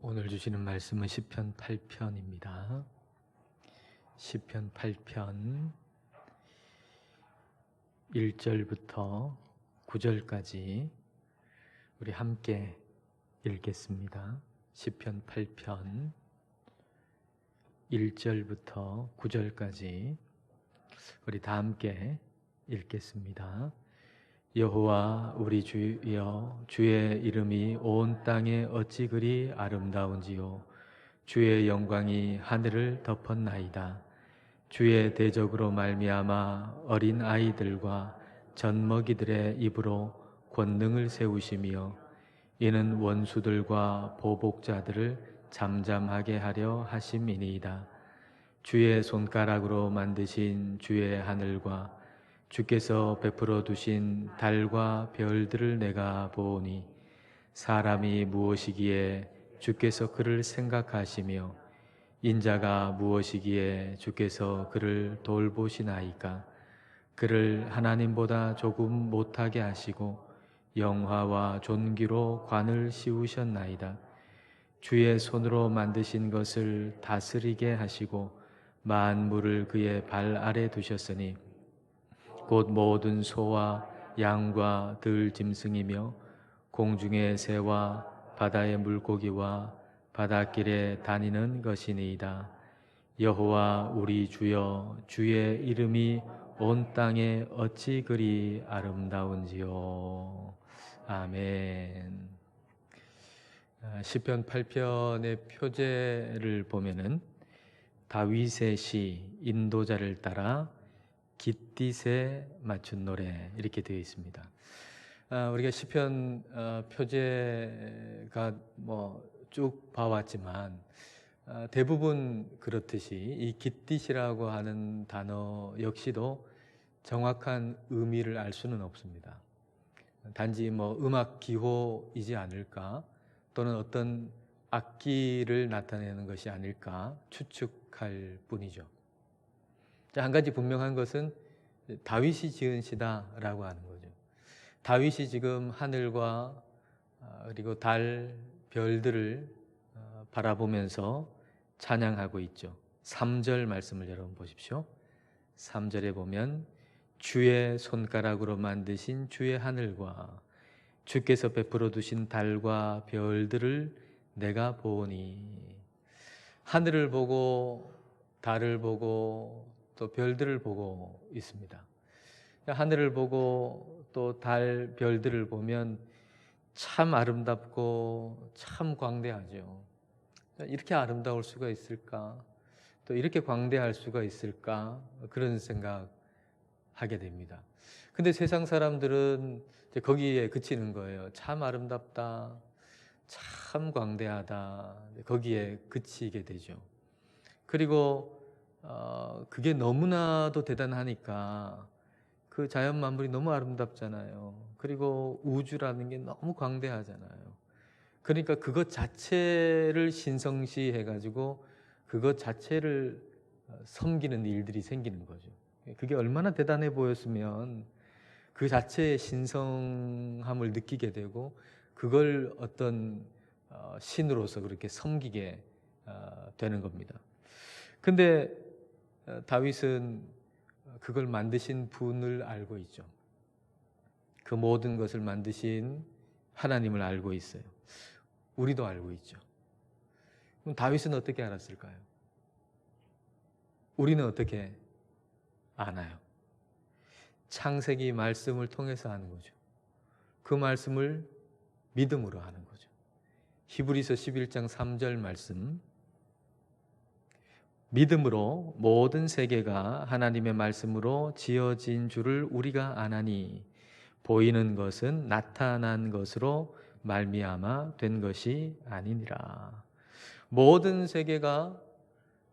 오늘 주시는 말씀은 시편 8편입니다. 시편 8편 1절부터 9절까지 우리 함께 읽겠습니다. 시편 8편 1절부터 9절까지 우리 다 함께 읽겠습니다. 여호와 우리 주여, 주의 이름이 온 땅에 어찌 그리 아름다운지요. 주의 영광이 하늘을 덮었나이다. 주의 대적으로 말미암아 어린 아이들과 젖먹이들의 입으로 권능을 세우시며 이는 원수들과 보복자들을 잠잠하게 하려 하심이니이다. 주의 손가락으로 만드신 주의 하늘과 주께서 베풀어 두신 달과 별들을 내가 보오니 사람이 무엇이기에 주께서 그를 생각하시며 인자가 무엇이기에 주께서 그를 돌보시나이까. 그를 하나님보다 조금 못하게 하시고 영화와 존귀로 관을 씌우셨나이다. 주의 손으로 만드신 것을 다스리게 하시고 만물을 그의 발 아래 두셨으니 곧 모든 소와 양과 들 짐승이며 공중의 새와 바다의 물고기와 바닷길에 다니는 것이니이다. 여호와 우리 주여, 주의 이름이 온 땅에 어찌 그리 아름다운지요. 아멘. 시편 8편의 표제를 보면은 다윗의 시 인도자를 따라 깃딧에 맞춘 노래 이렇게 되어 있습니다. 우리가 시편 표제가 쭉 봐왔지만 대부분 그렇듯이 이 깃딧이라고 하는 단어 역시도 정확한 의미를 알 수는 없습니다. 단지 음악 기호이지 않을까, 또는 어떤 악기를 나타내는 것이 아닐까 추측할 뿐이죠. 한 가지 분명한 것은 다윗이 지은 시다라고 하는 거죠. 다윗이 지금 하늘과 그리고 달, 별들을 바라보면서 찬양하고 있죠. 3절 말씀을 여러분 보십시오. 3절에 보면 주의 손가락으로 만드신 주의 하늘과 주께서 베풀어 두신 달과 별들을 내가 보오니. 하늘을 보고 달을 보고 또 별들을 보고 있습니다. 하늘을 보고 또 달, 별들을 보면 참 아름답고 참 광대하죠. 이렇게 아름다울 수가 있을까? 또 이렇게 광대할 수가 있을까? 그런 생각하게 됩니다. 근데 세상 사람들은 이제 거기에 그치는 거예요. 참 아름답다, 참 광대하다, 거기에 그치게 되죠. 그리고 그게 너무나도 대단하니까 그 자연 만물이 너무 아름답잖아요. 그리고 우주라는 게 너무 광대하잖아요. 그러니까 그것 자체를 신성시해가지고 그것 자체를 섬기는 일들이 생기는 거죠. 그게 얼마나 대단해 보였으면 그 자체의 신성함을 느끼게 되고 그걸 어떤 신으로서 그렇게 섬기게 되는 겁니다. 근데 다윗은 그걸 만드신 분을 알고 있죠. 그 모든 것을 만드신 하나님을 알고 있어요. 우리도 알고 있죠. 그럼 다윗은 어떻게 알았을까요? 우리는 어떻게 아나요? 창세기 말씀을 통해서 아는 거죠. 그 말씀을 믿음으로 하는 거죠. 히브리서 11장 3절 말씀, 믿음으로 모든 세계가 하나님의 말씀으로 지어진 줄을 우리가 아나니 보이는 것은 나타난 것으로 말미암아 된 것이 아니니라. 모든 세계가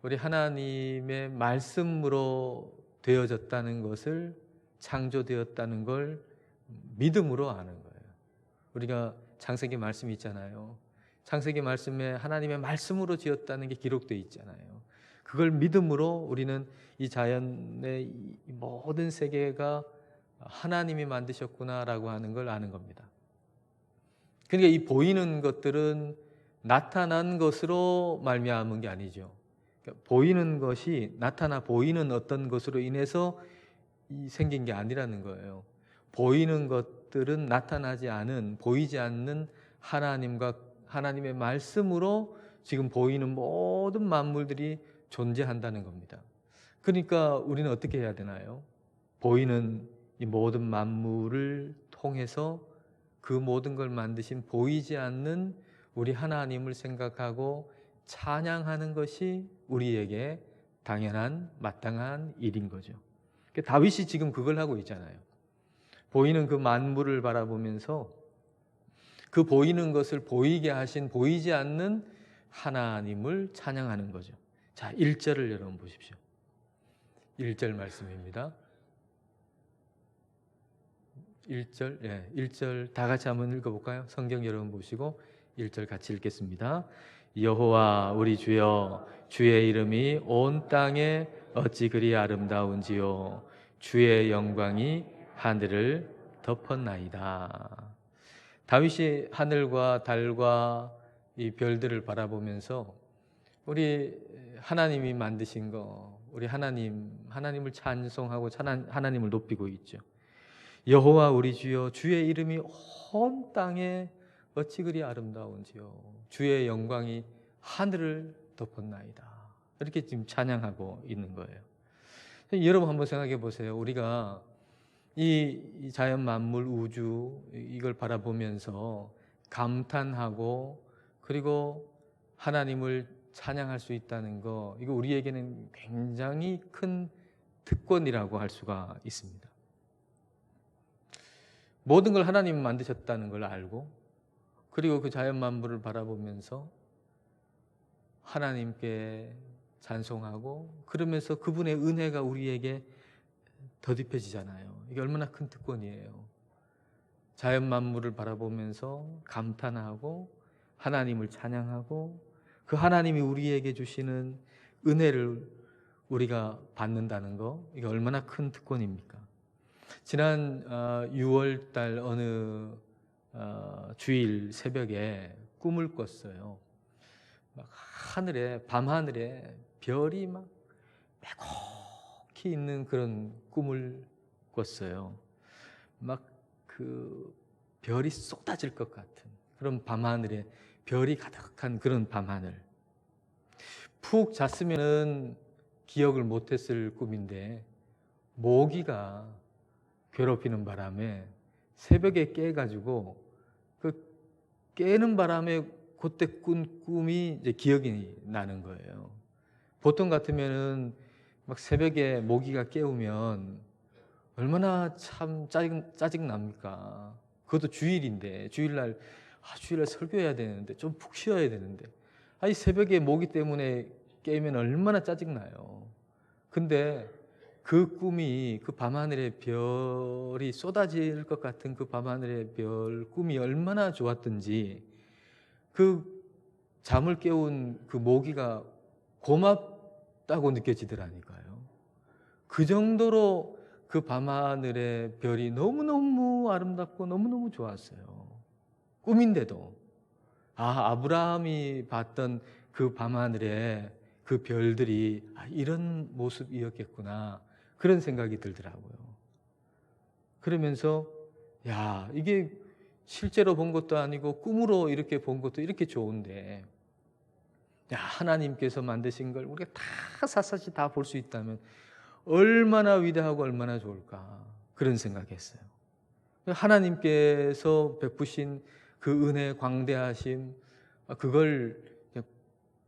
우리 하나님의 말씀으로 되어졌다는 것을, 창조되었다는 걸 믿음으로 아는 거예요. 우리가 창세기 말씀이 있잖아요. 창세기 말씀에 하나님의 말씀으로 지었다는 게 기록되어 있잖아요. 그걸 믿음으로 우리는 이 자연의 모든 세계가 하나님이 만드셨구나라고 하는 걸 아는 겁니다. 그러니까 이 보이는 것들은 나타난 것으로 말미암은 게 아니죠. 그러니까 보이는 것이 나타나 보이는 어떤 것으로 인해서 생긴 게 아니라는 거예요. 보이는 것들은 나타나지 않은, 보이지 않는 하나님의 말씀으로 지금 보이는 모든 만물들이 존재한다는 겁니다. 그러니까 우리는 어떻게 해야 되나요? 보이는 이 모든 만물을 통해서 그 모든 걸 만드신 보이지 않는 우리 하나님을 생각하고 찬양하는 것이 우리에게 당연한 마땅한 일인 거죠. 다윗이 지금 그걸 하고 있잖아요. 보이는 그 만물을 바라보면서 그 보이는 것을 보이게 하신 보이지 않는 하나님을 찬양하는 거죠. 자, 1절을 여러분 보십시오. 1절 말씀입니다. 1절, 1절 다 같이 한번 읽어볼까요? 성경 여러분 보시고 1절 같이 읽겠습니다. 여호와 우리 주여, 주의 이름이 온 땅에 어찌 그리 아름다운지요. 주의 영광이 하늘을 덮었나이다. 다윗이 하늘과 달과 이 별들을 바라보면서 우리 하나님이 만드신 거, 우리 하나님을 찬송하고 하나님을 높이고 있죠. 여호와 우리 주여, 주의 이름이 온 땅에 어찌 그리 아름다운지요. 주의 영광이 하늘을 덮었나이다. 이렇게 지금 찬양하고 있는 거예요. 여러분 한번 생각해 보세요. 우리가 이 자연 만물 우주 이걸 바라보면서 감탄하고 그리고 하나님을 찬양할 수 있다는 거, 이거 우리에게는 굉장히 큰 특권이라고 할 수가 있습니다. 모든 걸 하나님이 만드셨다는 걸 알고 그리고 그 자연 만물을 바라보면서 하나님께 찬송하고 그러면서 그분의 은혜가 우리에게 더딥혀지잖아요. 이게 얼마나 큰 특권이에요. 자연 만물을 바라보면서 감탄하고 하나님을 찬양하고 그 하나님이 우리에게 주시는 은혜를 우리가 받는다는 거, 이게 얼마나 큰 특권입니까? 지난 6월 달 어느 주일 새벽에 꿈을 꿨어요. 막 밤하늘에 별이 막 빼곡히 있는 그런 꿈을 꿨어요. 막 그 별이 쏟아질 것 같은 그런 밤하늘에 별이 가득한 그런 밤하늘. 푹 잤으면은 기억을 못했을 꿈인데 모기가 괴롭히는 바람에 새벽에 깨가지고 그 깨는 바람에 그때 꾼 꿈이 이제 기억이 나는 거예요. 보통 같으면은 막 새벽에 모기가 깨우면 얼마나 참 짜증 납니까? 그것도 주일인데 주일날 설교해야 되는데 좀 푹 쉬어야 되는데 아니 새벽에 모기 때문에 깨면 얼마나 짜증나요. 근데 그 꿈이 그 밤하늘에 별이 쏟아질 것 같은 그 밤하늘의 별 꿈이 얼마나 좋았던지 그 잠을 깨운 그 모기가 고맙다고 느껴지더라니까요. 그 정도로 그 밤하늘의 별이 너무너무 아름답고 너무너무 좋았어요. 꿈인데도 아브라함이 봤던 그 밤하늘에 그 별들이 이런 모습이었겠구나 그런 생각이 들더라고요. 그러면서 이게 실제로 본 것도 아니고 꿈으로 이렇게 본 것도 이렇게 좋은데 하나님께서 만드신 걸 우리가 다 샅샅이 다 볼 수 있다면 얼마나 위대하고 얼마나 좋을까 그런 생각했어요. 하나님께서 베푸신 그 은혜 광대하심 그걸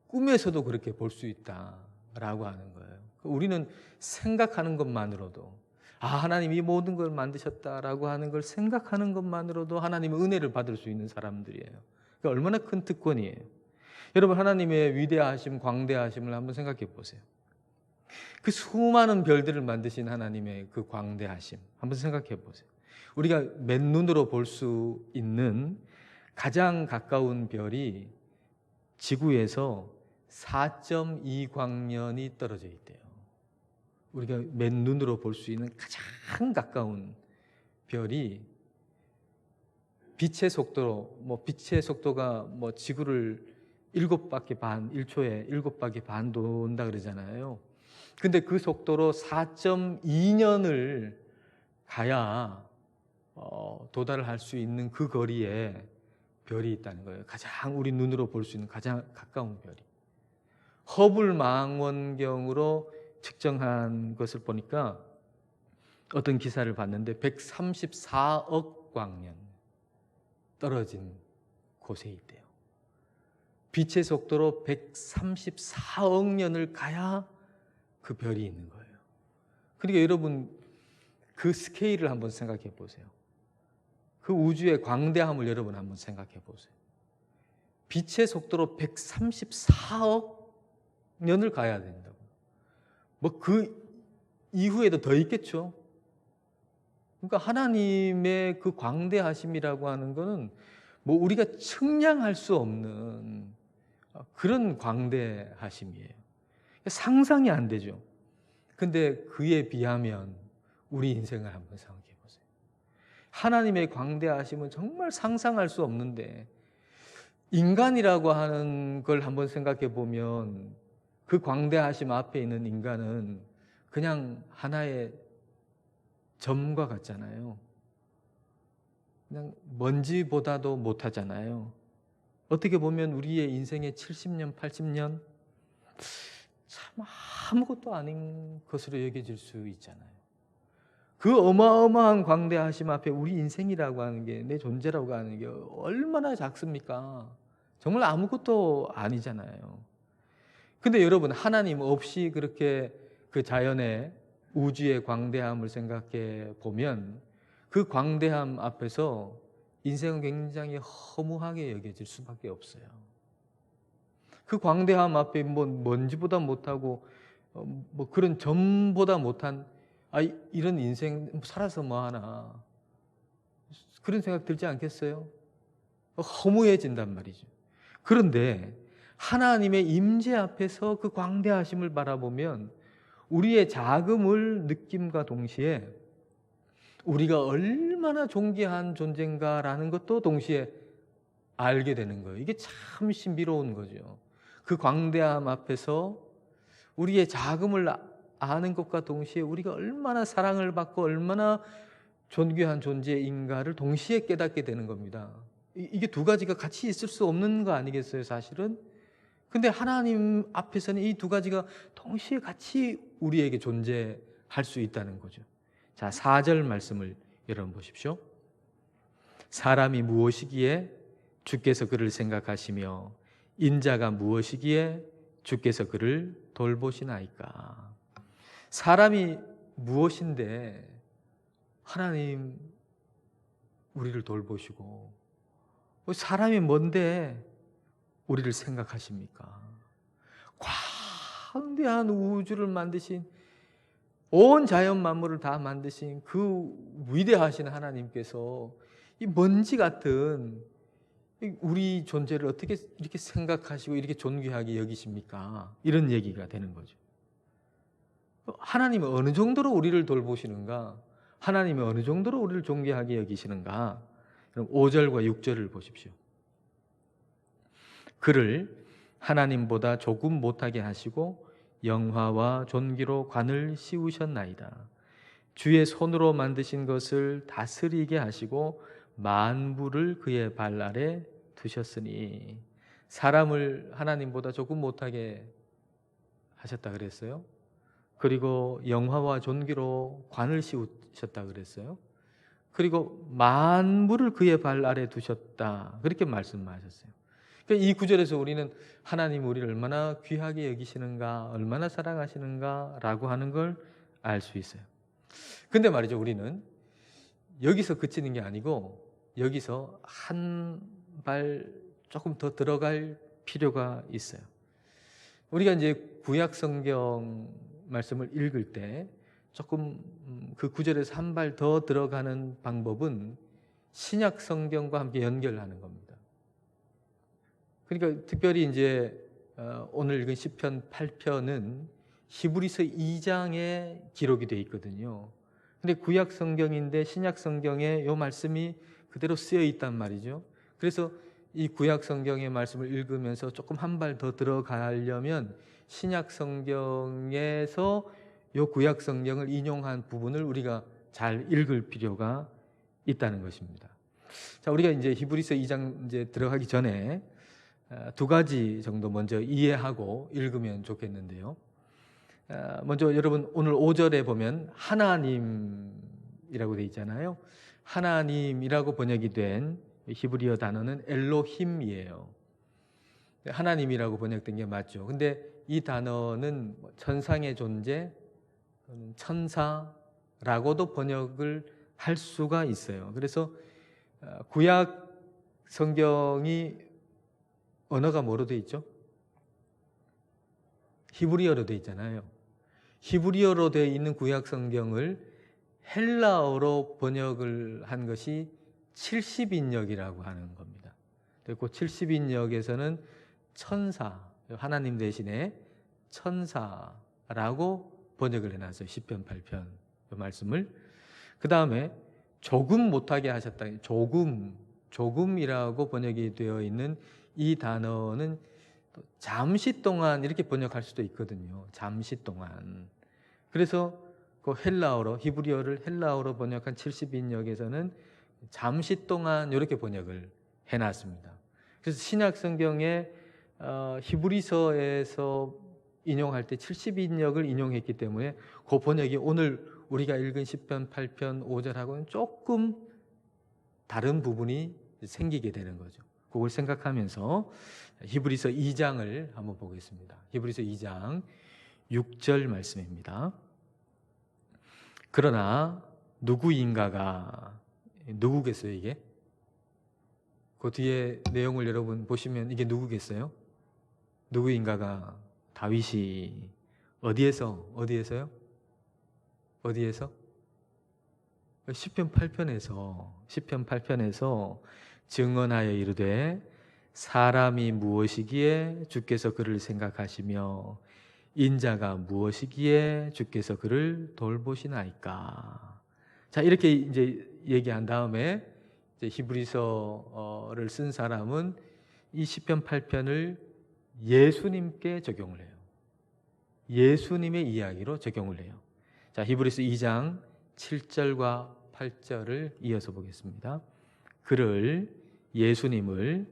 꿈에서도 그렇게 볼 수 있다라고 하는 거예요. 우리는 생각하는 것만으로도 하나님이 이 모든 걸 만드셨다라고 하는 걸 생각하는 것만으로도 하나님의 은혜를 받을 수 있는 사람들이에요. 그러니까 얼마나 큰 특권이에요. 여러분 하나님의 위대하심 광대하심을 한번 생각해 보세요. 그 수많은 별들을 만드신 하나님의 그 광대하심 한번 생각해 보세요. 우리가 맨눈으로 볼 수 있는 가장 가까운 별이 지구에서 4.2광년이 떨어져 있대요. 우리가 맨눈으로 볼 수 있는 가장 가까운 별이 빛의 속도가 지구를 7바퀴 반, 1초에 7바퀴 반 돈다 그러잖아요. 근데 그 속도로 4.2년을 가야 도달을 할 수 있는 그 거리에 별이 있다는 거예요. 가장 우리 눈으로 볼 수 있는 가장 가까운 별이. 허블 망원경으로 측정한 것을 보니까 어떤 기사를 봤는데 134억 광년 떨어진 곳에 있대요. 빛의 속도로 134억 년을 가야 그 별이 있는 거예요. 그러니까 여러분 그 스케일을 한번 생각해 보세요. 그 우주의 광대함을 여러분 한번 생각해 보세요. 빛의 속도로 134억 년을 가야 된다고. 뭐 그 이후에도 더 있겠죠. 그러니까 하나님의 그 광대하심이라고 하는 거는 뭐 우리가 측량할 수 없는 그런 광대하심이에요. 상상이 안 되죠. 근데 그에 비하면 우리 인생을 한번 생각해 보세요. 하나님의 광대하심은 정말 상상할 수 없는데 인간이라고 하는 걸 한번 생각해 보면 그 광대하심 앞에 있는 인간은 그냥 하나의 점과 같잖아요. 그냥 먼지보다도 못하잖아요. 어떻게 보면 우리의 인생의 70년, 80년 참 아무것도 아닌 것으로 여겨질 수 있잖아요. 그 어마어마한 광대하심 앞에 우리 인생이라고 하는 게, 내 존재라고 하는 게 얼마나 작습니까? 정말 아무것도 아니잖아요. 근데 여러분, 하나님 없이 그렇게 그 자연의 우주의 광대함을 생각해 보면 그 광대함 앞에서 인생은 굉장히 허무하게 여겨질 수밖에 없어요. 그 광대함 앞에 뭐 먼지보다 못하고 뭐 그런 점보다 못한 이런 인생 살아서 뭐 하나 그런 생각 들지 않겠어요? 허무해진단 말이죠. 그런데 하나님의 임재 앞에서 그 광대하심을 바라보면 우리의 작음을 느낌과 동시에 우리가 얼마나 존귀한 존재인가라는 것도 동시에 알게 되는 거예요. 이게 참 신비로운 거죠. 그 광대함 앞에서 우리의 작음을 아는 것과 동시에 우리가 얼마나 사랑을 받고 얼마나 존귀한 존재인가를 동시에 깨닫게 되는 겁니다. 이게 두 가지가 같이 있을 수 없는 거 아니겠어요, 사실은? 근데 하나님 앞에서는 이 두 가지가 동시에 같이 우리에게 존재할 수 있다는 거죠. 자, 4절 말씀을 여러분 보십시오. 사람이 무엇이기에 주께서 그를 생각하시며 인자가 무엇이기에 주께서 그를 돌보시나이까. 사람이 무엇인데 하나님 우리를 돌보시고, 사람이 뭔데 우리를 생각하십니까? 광대한 우주를 만드신, 온 자연 만물을 다 만드신 그 위대하신 하나님께서 이 먼지 같은 우리 존재를 어떻게 이렇게 생각하시고 이렇게 존귀하게 여기십니까? 이런 얘기가 되는 거죠. 하나님은 어느 정도로 우리를 돌보시는가? 하나님은 어느 정도로 우리를 존귀하게 여기시는가? 그럼 5절과 6절을 보십시오. 그를 하나님보다 조금 못하게 하시고 영화와 존귀로 관을 씌우셨나이다. 주의 손으로 만드신 것을 다스리게 하시고 만물을 그의 발 아래 두셨으니. 사람을 하나님보다 조금 못하게 하셨다 그랬어요. 그리고 영화와 존귀로 관을 씌우셨다 그랬어요. 그리고 만물을 그의 발 아래 두셨다, 그렇게 말씀하셨어요. 그러니까 이 구절에서 우리는 하나님 우리를 얼마나 귀하게 여기시는가, 얼마나 사랑하시는가 라고 하는 걸 알 수 있어요. 근데 말이죠, 우리는 여기서 그치는 게 아니고 여기서 한 발 조금 더 들어갈 필요가 있어요. 우리가 이제 구약 성경 말씀을 읽을 때 조금 그 구절에서 한 발 더 들어가는 방법은 신약 성경과 함께 연결하는 겁니다. 그러니까 특별히 이제 오늘 읽은 시편 8편은 히브리서 2장에 기록이 되어 있거든요. 근데 구약 성경인데 신약 성경에 이 말씀이 그대로 쓰여 있단 말이죠. 그래서 이 구약 성경의 말씀을 읽으면서 조금 한 발 더 들어가려면 신약 성경에서 이 구약 성경을 인용한 부분을 우리가 잘 읽을 필요가 있다는 것입니다. 자, 우리가 이제 히브리서 2장 이제 들어가기 전에 두 가지 정도 먼저 이해하고 읽으면 좋겠는데요. 먼저 여러분 오늘 5절에 보면 하나님이라고 되어 있잖아요. 하나님이라고 번역이 된 히브리어 단어는 엘로힘이에요. 하나님이라고 번역된 게 맞죠. 근데 이 단어는 천상의 존재, 천사라고도 번역을 할 수가 있어요. 그래서 구약 성경이 언어가 뭐로 되어 있죠? 히브리어로 되어 있잖아요. 히브리어로 되어 있는 구약 성경을 헬라어로 번역을 한 것이 70인역이라고 하는 겁니다. 그리고 70인역에서는 천사, 하나님 대신에 천사라고 번역을 해놨어요. 시편 8편 그 말씀을. 그 다음에 조금 못하게 하셨다. 조금이라고 번역이 되어 있는 이 단어는 잠시 동안 이렇게 번역할 수도 있거든요. 잠시 동안. 그래서 그 헬라어로, 히브리어를 헬라어로 번역한 70인역에서는 잠시 동안 이렇게 번역을 해놨습니다. 그래서 신약 성경에 히브리서에서 인용할 때 70인역을 인용했기 때문에 그 번역이 오늘 우리가 읽은 시편 8편 5절하고는 조금 다른 부분이 생기게 되는 거죠. 그걸 생각하면서 히브리서 2장을 한번 보겠습니다. 히브리서 2장 6절 말씀입니다. 그러나 누구인가가, 누구겠어요 이게? 그 뒤에 내용을 여러분 보시면 이게 누구겠어요? 누구인가가 다윗이 어디에서요? 어디에서? 시편 8편에서 증언하여 이르되 사람이 무엇이기에 주께서 그를 생각하시며 인자가 무엇이기에 주께서 그를 돌보시나이까. 자, 이렇게 이제 얘기한 다음에 이제 히브리서를 쓴 사람은 이 시편 8편을 예수님께 적용을 해요. 예수님의 이야기로 적용을 해요. 자, 히브리서 2장 7절과 8절을 이어서 보겠습니다. 그를, 예수님을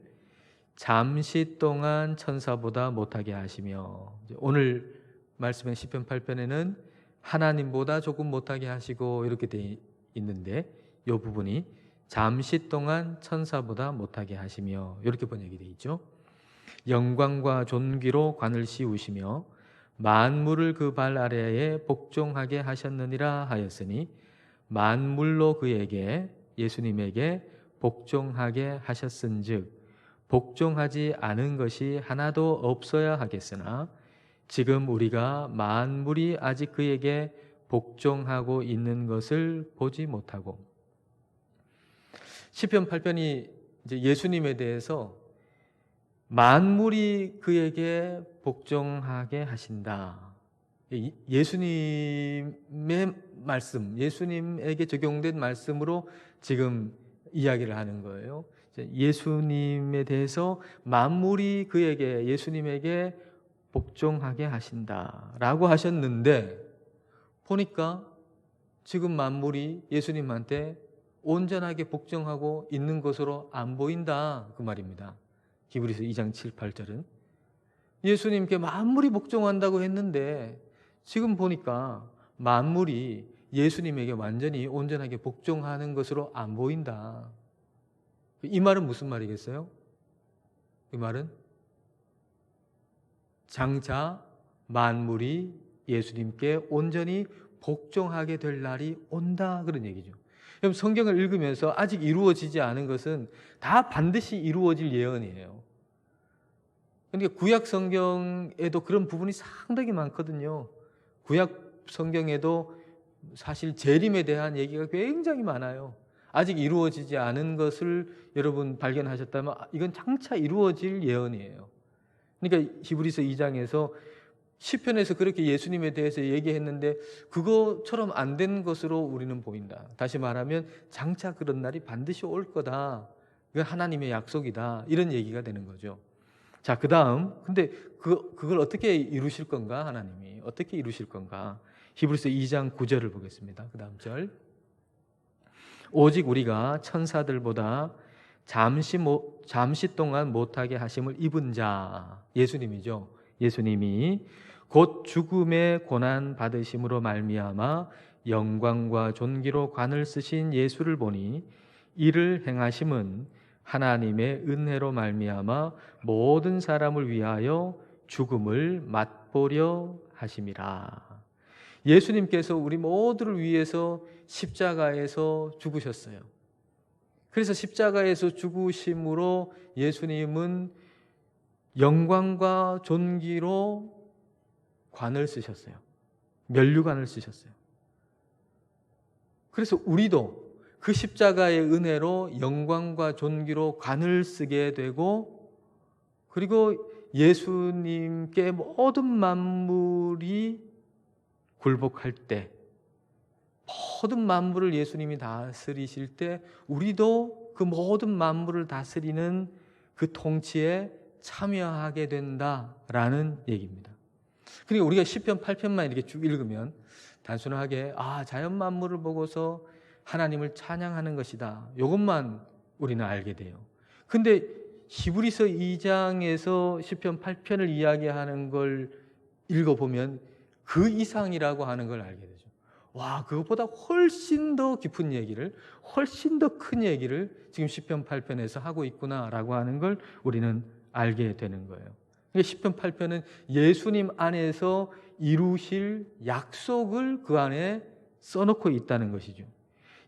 잠시 동안 천사보다 못하게 하시며, 오늘 말씀의 시편 8편에는 하나님보다 조금 못하게 하시고 이렇게 되어 있는데 이 부분이 잠시 동안 천사보다 못하게 하시며 이렇게 번역이 되어 있죠. 영광과 존귀로 관을 씌우시며 만물을 그 발 아래에 복종하게 하셨느니라 하였으니 만물로 그에게, 예수님에게 복종하게 하셨은즉 복종하지 않은 것이 하나도 없어야 하겠으나 지금 우리가 만물이 아직 그에게 복종하고 있는 것을 보지 못하고. 시편 8편이 이제 예수님에 대해서 만물이 그에게 복종하게 하신다. 예수님의 말씀, 예수님에게 적용된 말씀으로 지금 이야기를 하는 거예요. 예수님에 대해서 만물이 그에게, 예수님에게 복종하게 하신다라고 하셨는데 보니까 지금 만물이 예수님한테 온전하게 복종하고 있는 것으로 안 보인다, 그 말입니다. 히브리서 2장 7, 8절은 예수님께 만물이 복종한다고 했는데 지금 보니까 만물이 예수님에게 완전히 온전하게 복종하는 것으로 안 보인다. 이 말은 무슨 말이겠어요? 이 말은 장차 만물이 예수님께 온전히 복종하게 될 날이 온다, 그런 얘기죠. 여러분, 성경을 읽으면서 아직 이루어지지 않은 것은 다 반드시 이루어질 예언이에요. 그러니까 구약 성경에도 그런 부분이 상당히 많거든요. 구약 성경에도 사실 재림에 대한 얘기가 굉장히 많아요. 아직 이루어지지 않은 것을 여러분 발견하셨다면 이건 장차 이루어질 예언이에요. 그러니까 히브리서 2장에서 시편에서 그렇게 예수님에 대해서 얘기했는데 그거처럼 안 된 것으로 우리는 보인다. 다시 말하면 장차 그런 날이 반드시 올 거다. 이건 하나님의 약속이다. 이런 얘기가 되는 거죠. 자, 그다음 근데 그걸 어떻게 이루실 건가? 하나님이 어떻게 이루실 건가? 히브리서 2장 9절을 보겠습니다. 그다음 절. 오직 우리가 천사들보다 잠시 동안 못하게 하심을 입은 자, 예수님이죠. 예수님이 곧 죽음의 고난 받으심으로 말미암아 영광과 존귀로 관을 쓰신 예수를 보니 이를 행하심은 하나님의 은혜로 말미암아 모든 사람을 위하여 죽음을 맛보려 하심이라. 예수님께서 우리 모두를 위해서 십자가에서 죽으셨어요. 그래서 십자가에서 죽으심으로 예수님은 영광과 존귀로 관을 쓰셨어요. 면류관을 쓰셨어요. 그래서 우리도 그 십자가의 은혜로 영광과 존귀로 관을 쓰게 되고, 그리고 예수님께 모든 만물이 굴복할 때, 모든 만물을 예수님이 다스리실 때 우리도 그 모든 만물을 다스리는 그 통치에 참여하게 된다라는 얘기입니다. 그러니까 우리가 시편 8편만 이렇게 쭉 읽으면 단순하게 자연 만물을 보고서 하나님을 찬양하는 것이다, 이것만 우리는 알게 돼요. 근데 히브리서 2장에서 시편 8편을 이야기하는 걸 읽어보면 그 이상이라고 하는 걸 알게 되죠. 와, 그것보다 훨씬 더 깊은 얘기를, 훨씬 더 큰 얘기를 지금 시편 8편에서 하고 있구나라고 하는 걸 우리는 알게 되는 거예요. 그러니까 시편 8편은 예수님 안에서 이루실 약속을 그 안에 써놓고 있다는 것이죠.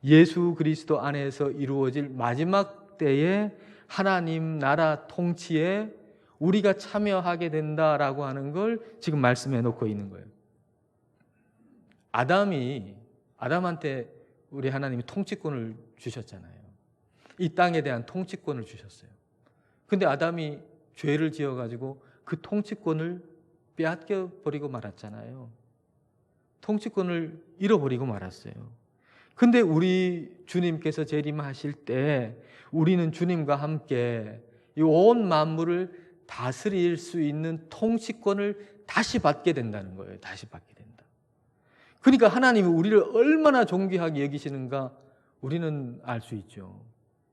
예수 그리스도 안에서 이루어질 마지막 때에 하나님 나라 통치에 우리가 참여하게 된다라고 하는 걸 지금 말씀해 놓고 있는 거예요. 아담한테 우리 하나님이 통치권을 주셨잖아요. 이 땅에 대한 통치권을 주셨어요. 근데 아담이 죄를 지어가지고 그 통치권을 빼앗겨 버리고 말았잖아요. 통치권을 잃어버리고 말았어요. 근데 우리 주님께서 재림하실 때 우리는 주님과 함께 이 온 만물을 다스릴 수 있는 통치권을 다시 받게 된다는 거예요. 다시 받게 된다. 그러니까 하나님이 우리를 얼마나 존귀하게 여기시는가 우리는 알 수 있죠.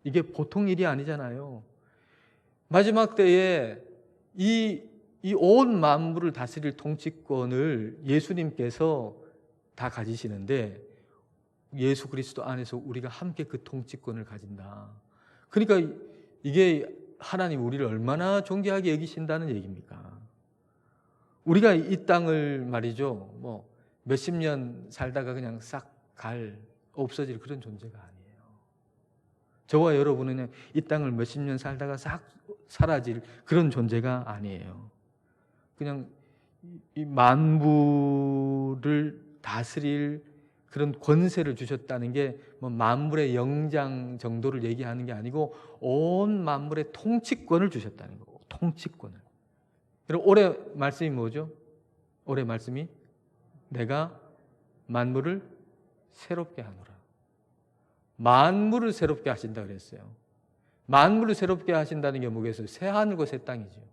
이게 보통 일이 아니잖아요. 마지막 때에 이 온 만물을 다스릴 통치권을 예수님께서 다 가지시는데 예수 그리스도 안에서 우리가 함께 그 통치권을 가진다. 그러니까 이게 하나님 우리를 얼마나 존귀하게 여기신다는 얘기입니까? 우리가 이 땅을 말이죠, 몇십 년 살다가 그냥 싹 없어질 그런 존재가 아니에요. 저와 여러분은 이 땅을 몇십 년 살다가 싹 사라질 그런 존재가 아니에요. 그냥 이 만물을 다스릴 그런 권세를 주셨다는 게 만물의 영장 정도를 얘기하는 게 아니고 온 만물의 통치권을 주셨다는 거고, 통치권을. 그리고 올해 말씀이 뭐죠? 올해 말씀이 내가 만물을 새롭게 하노라. 만물을 새롭게 하신다 그랬어요. 만물을 새롭게 하신다는 게 뭐겠어요? 새 하늘과 새 땅이죠.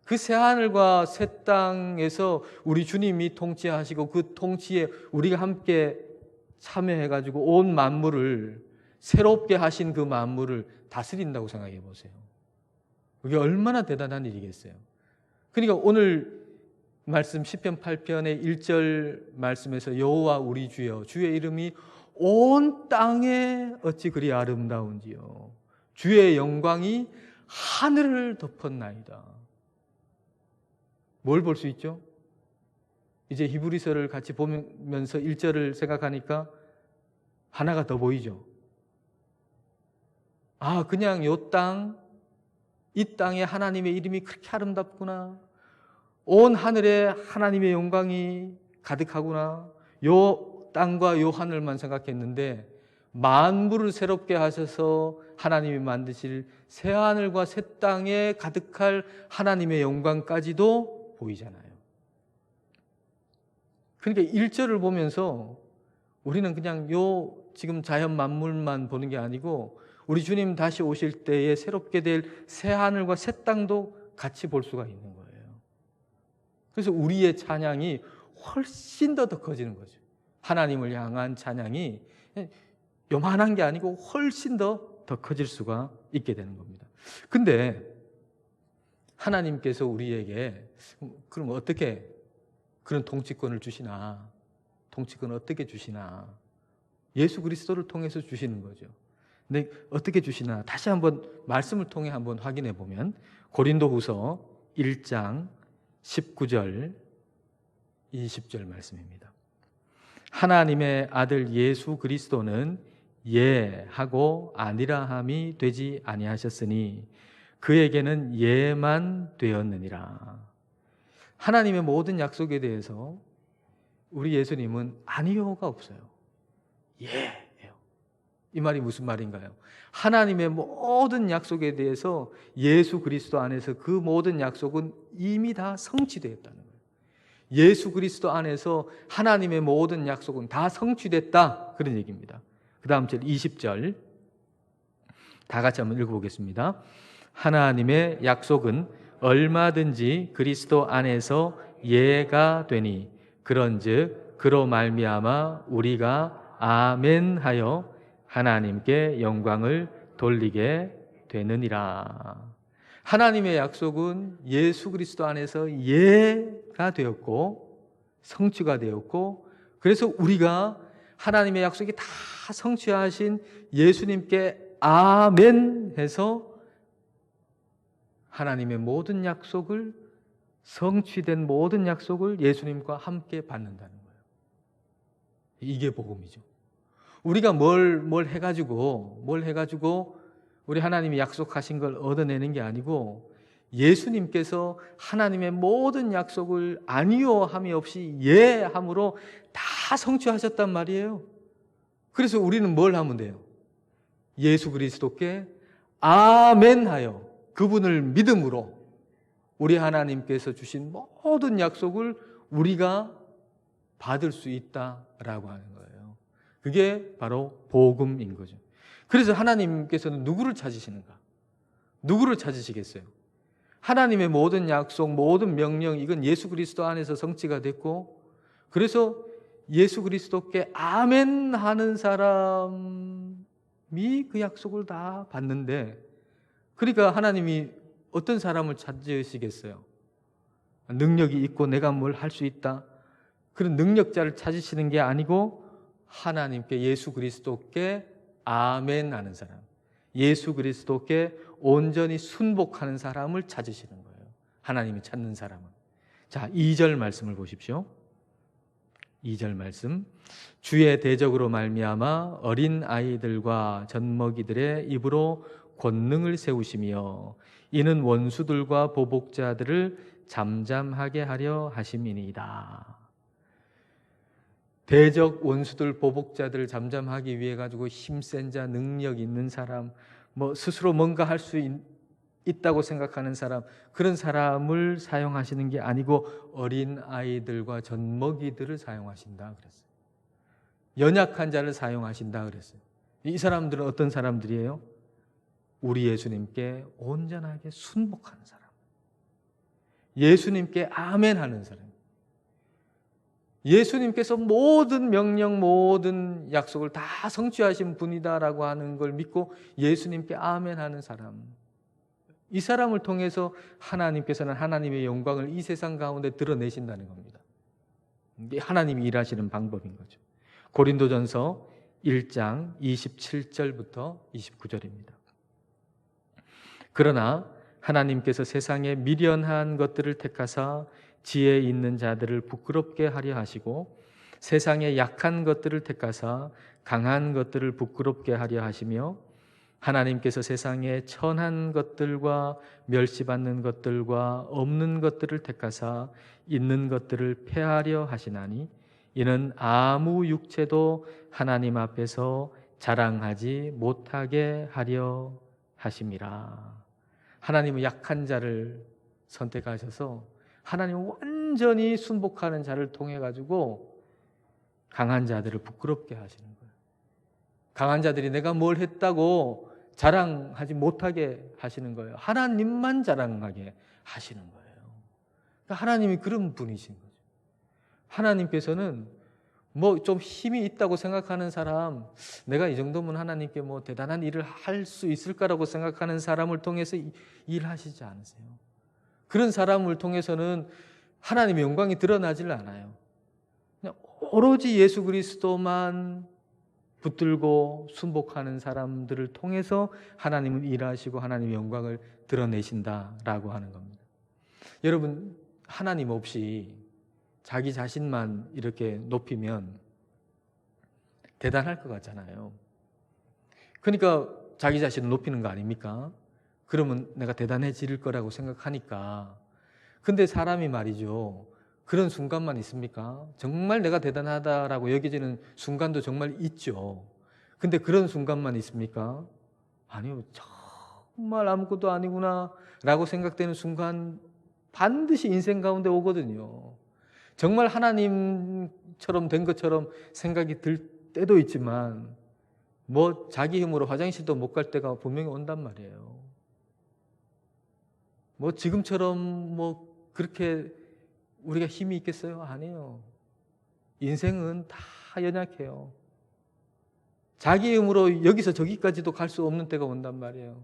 그 새 하늘과 새 땅에서 우리 주님이 통치하시고 그 통치에 우리가 함께 참여해가지고 온 만물을 새롭게 하신 그 만물을 다스린다고 생각해 보세요. 그게 얼마나 대단한 일이겠어요. 그러니까 오늘 말씀 시편 8편의 1절 말씀에서 여호와 우리 주여, 주의 이름이 온 땅에 어찌 그리 아름다운지요. 주의 영광이 하늘을 덮었나이다. 뭘 볼 수 있죠? 이제 히브리서를 같이 보면서 1절을 생각하니까 하나가 더 보이죠. 그냥 이 땅에 하나님의 이름이 그렇게 아름답구나. 온 하늘에 하나님의 영광이 가득하구나. 요 땅과 요 하늘만 생각했는데 만물을 새롭게 하셔서 하나님이 만드실 새 하늘과 새 땅에 가득할 하나님의 영광까지도 보이잖아요. 그러니까 1절을 보면서 우리는 그냥 지금 자연 만물만 보는 게 아니고 우리 주님 다시 오실 때에 새롭게 될 새 하늘과 새 땅도 같이 볼 수가 있는 거예요. 그래서 우리의 찬양이 훨씬 더 커지는 거죠. 하나님을 향한 찬양이 요만한 게 아니고 훨씬 더 커질 수가 있게 되는 겁니다. 근데 하나님께서 우리에게 그럼 어떻게 그런 통치권을 주시나? 통치권을 어떻게 주시나? 예수 그리스도를 통해서 주시는 거죠. 근데 어떻게 주시나? 다시 한번 말씀을 통해 한번 확인해 보면 고린도후서 1장 19절 20절 말씀입니다. 하나님의 아들 예수 그리스도는 예 하고 아니라 함이 되지 아니하셨으니 그에게는 예만 되었느니라. 하나님의 모든 약속에 대해서 우리 예수님은 아니요가 없어요. 예예요. 이 말이 무슨 말인가요? 하나님의 모든 약속에 대해서 예수 그리스도 안에서 그 모든 약속은 이미 다 성취되었다는 거예요. 예수 그리스도 안에서 하나님의 모든 약속은 다 성취됐다, 그런 얘기입니다. 그 다음 절 20절 다 같이 한번 읽어보겠습니다. 하나님의 약속은 얼마든지 그리스도 안에서 예가 되니 그런즉 그로 말미암아 우리가 아멘 하여 하나님께 영광을 돌리게 되느니라. 하나님의 약속은 예수 그리스도 안에서 예가 되었고 성취가 되었고, 그래서 우리가 하나님의 약속이 다 성취하신 예수님께 아멘 해서 하나님의 모든 약속을, 성취된 모든 약속을 예수님과 함께 받는다는 거예요. 이게 복음이죠. 우리가 뭘 해가지고 우리 하나님이 약속하신 걸 얻어내는 게 아니고 예수님께서 하나님의 모든 약속을 아니요 함이 없이 예 함으로 다 성취하셨단 말이에요. 그래서 우리는 뭘 하면 돼요? 예수 그리스도께 아멘 하여 그분을 믿음으로 우리 하나님께서 주신 모든 약속을 우리가 받을 수 있다라고 하는 거예요. 그게 바로 복음인 거죠. 그래서 하나님께서는 누구를 찾으시는가? 누구를 찾으시겠어요? 하나님의 모든 약속, 모든 명령, 이건 예수 그리스도 안에서 성취가 됐고, 그래서 예수 그리스도께 아멘 하는 사람이 그 약속을 다 받는데, 그러니까 하나님이 어떤 사람을 찾으시겠어요? 능력이 있고 내가 뭘 할 수 있다, 그런 능력자를 찾으시는 게 아니고 하나님께, 예수 그리스도께 아멘 하는 사람, 예수 그리스도께 온전히 순복하는 사람을 찾으시는 거예요. 하나님이 찾는 사람은. 자, 2절 말씀을 보십시오. 2절 말씀. 주의 대적으로 말미암아 어린 아이들과 젖먹이들의 입으로 권능을 세우시며 이는 원수들과 보복자들을 잠잠하게 하려 하심이니이다. 대적, 원수들, 보복자들을 잠잠하기 위해 가지고 힘센 자, 능력 있는 사람, 스스로 뭔가 할 수 있다고 생각하는 사람, 그런 사람을 사용하시는 게 아니고 어린 아이들과 젖먹이들을 사용하신다 그랬어요. 연약한 자를 사용하신다 그랬어요. 이 사람들은 어떤 사람들이에요? 우리 예수님께 온전하게 순복하는 사람, 예수님께 아멘 하는 사람, 예수님께서 모든 명령, 모든 약속을 다 성취하신 분이다라고 하는 걸 믿고 예수님께 아멘 하는 사람, 이 사람을 통해서 하나님께서는 하나님의 영광을 이 세상 가운데 드러내신다는 겁니다. 이게 하나님이 일하시는 방법인 거죠. 고린도전서 1장 27절부터 29절입니다. 그러나 하나님께서 세상에 미련한 것들을 택하사 지혜 있는 자들을 부끄럽게 하려 하시고 세상에 약한 것들을 택하사 강한 것들을 부끄럽게 하려 하시며 하나님께서 세상에 천한 것들과 멸시받는 것들과 없는 것들을 택하사 있는 것들을 폐하려 하시나니 이는 아무 육체도 하나님 앞에서 자랑하지 못하게 하려 하심이라. 하나님은 약한 자를 선택하셔서 하나님 완전히 순복하는 자를 통해 가지고 강한 자들을 부끄럽게 하시는 거예요. 강한 자들이 내가 뭘 했다고 자랑하지 못하게 하시는 거예요. 하나님만 자랑하게 하시는 거예요. 그러니까 하나님이 그런 분이신 거죠. 하나님께서는 뭐 좀 힘이 있다고 생각하는 사람, 내가 이 정도면 하나님께 뭐 대단한 일을 할 수 있을까라고 생각하는 사람을 통해서 일하시지 않으세요. 그런 사람을 통해서는 하나님의 영광이 드러나질 않아요. 그냥 오로지 예수 그리스도만 붙들고 순복하는 사람들을 통해서 하나님은 일하시고 하나님의 영광을 드러내신다라고 하는 겁니다. 여러분, 하나님 없이 자기 자신만 이렇게 높이면 대단할 것 같잖아요. 그러니까 자기 자신을 높이는 거 아닙니까? 그러면 내가 대단해질 거라고 생각하니까. 근데 사람이 말이죠, 그런 순간만 있습니까? 정말 내가 대단하다라고 여겨지는 순간도 정말 있죠. 근데 그런 순간만 있습니까? 아니요. 정말 아무것도 아니구나 라고 생각되는 순간 반드시 인생 가운데 오거든요. 정말 하나님처럼 된 것처럼 생각이 들 때도 있지만 뭐 자기 힘으로 화장실도 못 갈 때가 분명히 온단 말이에요. 뭐 지금처럼 뭐 그렇게 우리가 힘이 있겠어요? 아니에요. 인생은 다 연약해요. 자기 힘으로 여기서 저기까지도 갈 수 없는 때가 온단 말이에요.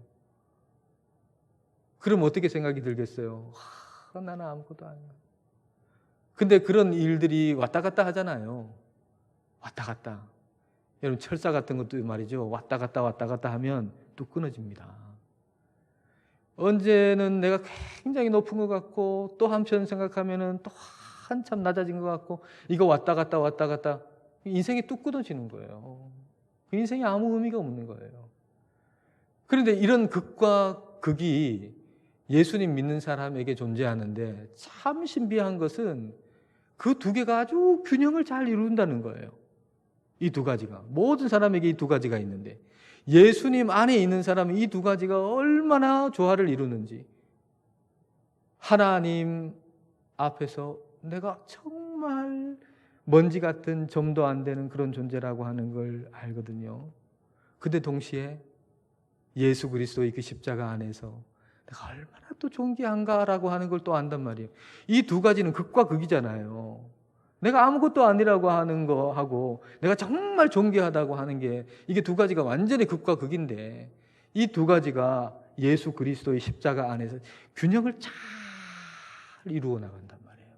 그럼 어떻게 생각이 들겠어요? 나는 아무것도 아니야. 근데 그런 일들이 왔다 갔다 하잖아요. 왔다 갔다. 여러분, 철사 같은 것도 말이죠. 왔다 갔다 하면 또 끊어집니다. 언제는 내가 굉장히 높은 것 같고 또 한편 생각하면은 또 한참 낮아진 것 같고, 이거 왔다 갔다 인생이 뚝 끊어지는 거예요. 그 인생이 아무 의미가 없는 거예요. 그런데 이런 극과 극이 예수님 믿는 사람에게 존재하는데 참 신비한 것은 그 두 개가 아주 균형을 잘 이룬다는 거예요. 이 두 가지가. 모든 사람에게 이 두 가지가 있는데 예수님 안에 있는 사람은 이 두 가지가 얼마나 조화를 이루는지, 하나님 앞에서 내가 정말 먼지 같은 점도 안 되는 그런 존재라고 하는 걸 알거든요. 근데 동시에 예수 그리스도의 그 십자가 안에서 내가 얼마나 또 존귀한가라고 하는 걸 또 안단 말이에요. 이 두 가지는 극과 극이잖아요. 내가 아무것도 아니라고 하는 거하고 내가 정말 존귀하다고 하는 게, 이게 두 가지가 완전히 극과 극인데 이 두 가지가 예수 그리스도의 십자가 안에서 균형을 잘 이루어 나간단 말이에요.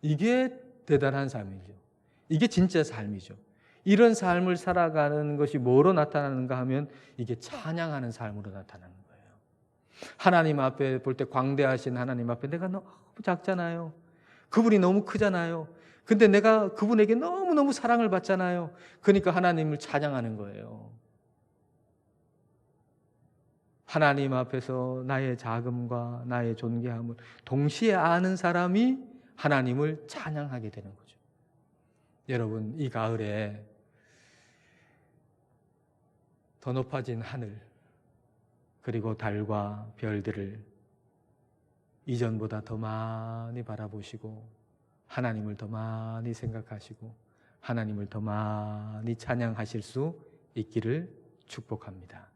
이게 대단한 삶이죠. 이게 진짜 삶이죠. 이런 삶을 살아가는 것이 뭐로 나타나는가 하면 이게 찬양하는 삶으로 나타나는 거예요. 하나님 앞에 볼 때, 광대하신 하나님 앞에 내가 너무 작잖아요. 그분이 너무 크잖아요. 근데 내가 그분에게 너무너무 사랑을 받잖아요. 그러니까 하나님을 찬양하는 거예요. 하나님 앞에서 나의 작음과 나의 존귀함을 동시에 아는 사람이 하나님을 찬양하게 되는 거죠. 여러분, 이 가을에 더 높아진 하늘, 그리고 달과 별들을 이전보다 더 많이 바라보시고 하나님을 더 많이 생각하시고 하나님을 더 많이 찬양하실 수 있기를 축복합니다.